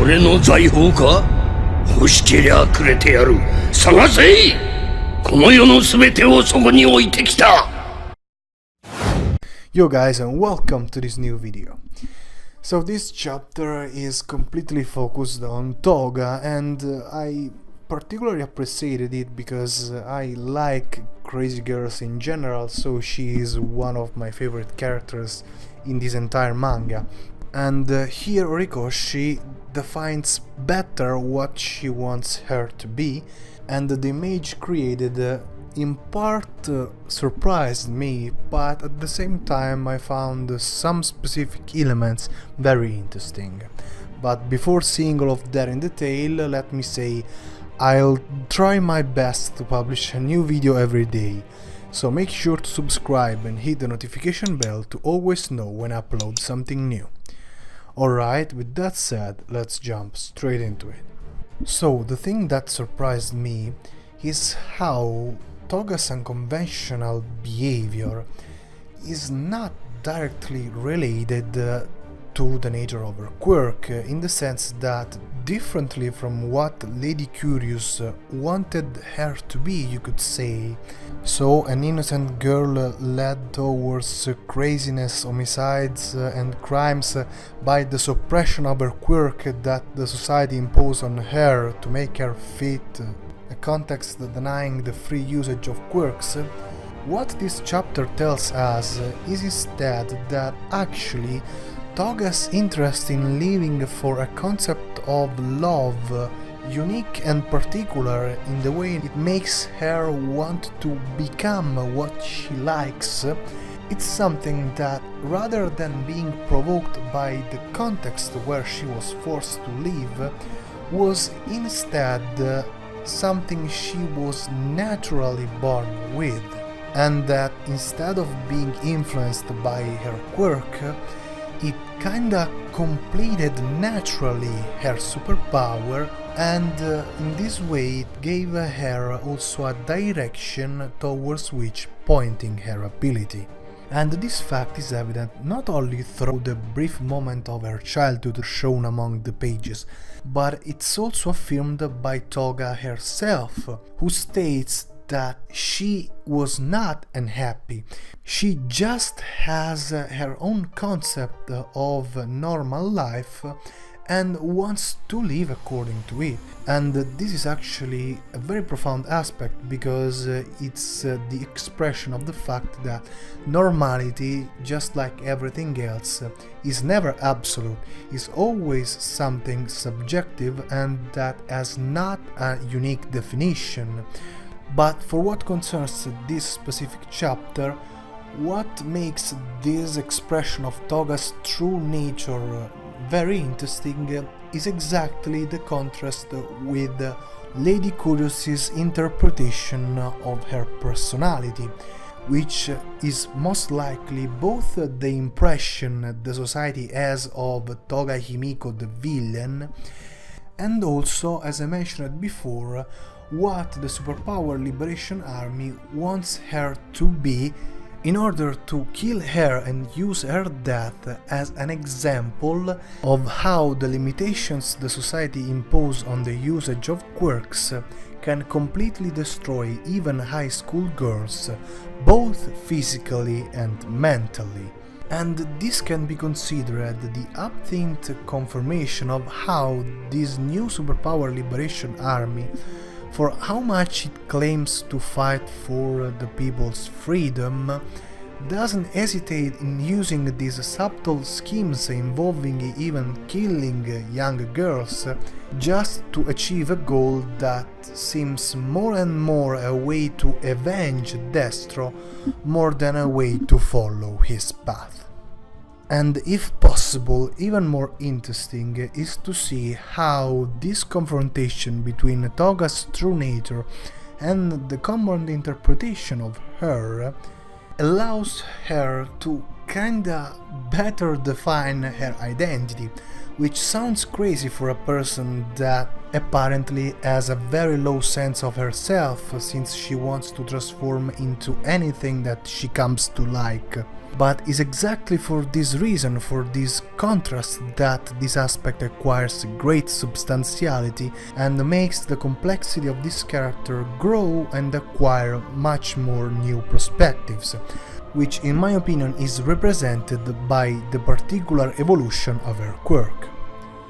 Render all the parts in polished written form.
俺の財宝か？欲しけりゃくれてやる。探せ！この世の全てをそこに置いてきた。 Yo guys, and welcome to this new video. So this chapter is completely focused on Toga, and I particularly appreciated it because I like crazy girls in general, so she is one of my favorite characters in this entire manga. And here Rikoshi defines better what she wants her to be, and the image created in part surprised me, but at the same time I found some specific elements very interesting. But before seeing all of that in detail, let me say I'll try my best to publish a new video every day, so make sure to subscribe and hit the notification bell to always know when I upload something new. Alright, with that said, let's jump straight into it. So, the thing that surprised me is how Toga's unconventional behavior is not directly related to the nature of her quirk, in the sense that, differently from what Lady Curious wanted her to be, you could say, so an innocent girl led towards craziness, homicides and crimes by the suppression of her quirk that the society imposed on her to make her fit a context denying the free usage of quirks. What this chapter tells us is instead that actually Toga's interest in living for a concept of love, unique and particular in the way it makes her want to become what she likes, it's something that, rather than being provoked by the context where she was forced to live, was instead something she was naturally born with, and that instead of being influenced by her quirk, it kinda completed naturally her superpower, and in this way it gave her also a direction towards which pointing her ability. And this fact is evident not only through the brief moment of her childhood shown among the pages, but it's also affirmed by Toga herself, who states that she was not unhappy. She just has her own concept of normal life and wants to live according to it. And this is actually a very profound aspect, because it's the expression of the fact that normality, just like everything else, is never absolute, is always something subjective, and that has not a unique definition. But for what concerns this specific chapter, what makes this expression of Toga's true nature very interesting is exactly the contrast with Lady Curious's interpretation of her personality, which is most likely both the impression the society has of Toga Himiko the villain, and also, as I mentioned before, what the Superpower Liberation Army wants her to be, in order to kill her and use her death as an example of how the limitations the society impose on the usage of quirks can completely destroy even high school girls, both physically and mentally. And this can be considered the upthined confirmation of how this new Superpower Liberation Army, for how much it claims to fight for the people's freedom, doesn't hesitate in using these subtle schemes involving even killing young girls, just to achieve a goal that seems more and more a way to avenge Destro more than a way to follow his path. And if possible, even more interesting is to see how this confrontation between Toga's true nature and the common interpretation of her allows her to kinda better define her identity, which sounds crazy for a person that apparently has a very low sense of herself, since she wants to transform into anything that she comes to like. but is exactly for this reason, for this contrast, that this aspect acquires great substantiality and makes the complexity of this character grow and acquire much more new perspectives, which in my opinion is represented by the particular evolution of her quirk.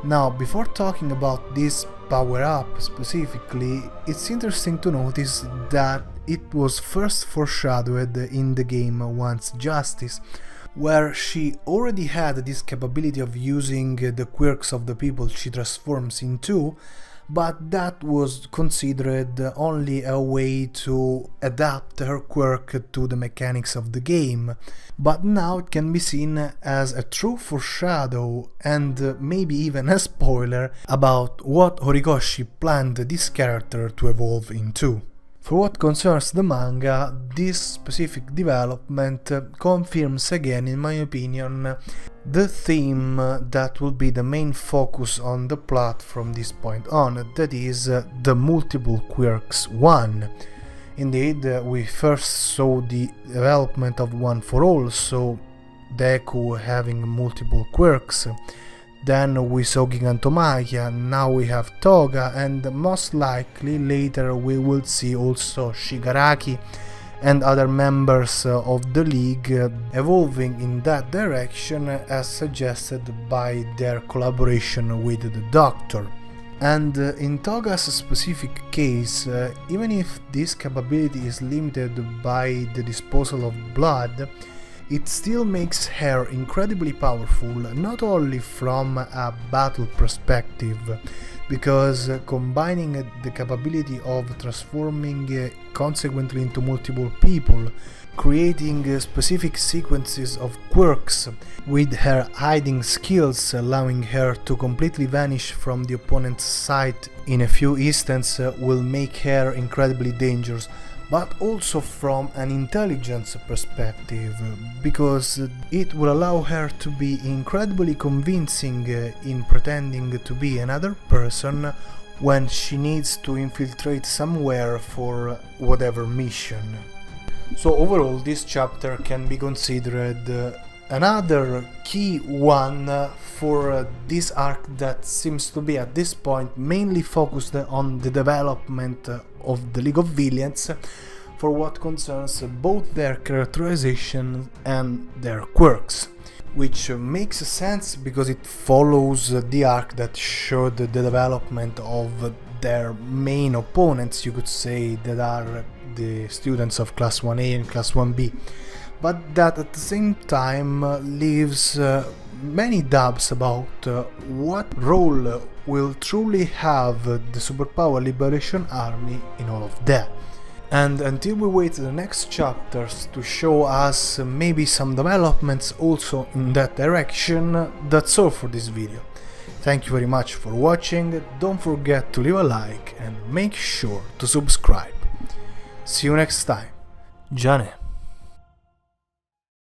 Now, before talking about this power-up specifically, it's interesting to notice that it was first foreshadowed in the game Once Justice, where she already had this capability of using the quirks of the people she transforms into, but that was considered only a way to adapt her quirk to the mechanics of the game. But now it can be seen as a true foreshadow and maybe even a spoiler about what Horikoshi planned this character to evolve into. For what concerns the manga, this specific development confirms again, in my opinion, the theme that will be the main focus on the plot from this point on, that is the multiple quirks one. Indeed, we first saw the development of One for All, so Deku having multiple quirks. Then we saw Gigantomachia, now we have Toga, and most likely later we will see also Shigaraki and other members of the league evolving in that direction as suggested by their collaboration with the Doctor. And in Toga's specific case, even if this capability is limited by the disposal of blood, it still makes her incredibly powerful, not only from a battle perspective, because combining the capability of transforming consequently into multiple people, creating specific sequences of quirks with her hiding skills, allowing her to completely vanish from the opponent's sight in a few instances, will make her incredibly dangerous. But also from an intelligence perspective, because it will allow her to be incredibly convincing in pretending to be another person when she needs to infiltrate somewhere for whatever mission. So overall, this chapter can be considered another key one for this arc that seems to be at this point mainly focused on the development of the League of Villains for what concerns both their characterization and their quirks, which makes sense because it follows the arc that showed the development of their main opponents, you could say, that are the students of Class 1A and Class 1B, but that at the same time leaves many doubts about what role will truly have the Superpower Liberation Army in all of that. And until we wait the next chapters to show us maybe some developments also in that direction, that's all for this video. Thank you very much for watching, don't forget to leave a like and make sure to subscribe. See you next time. Jane.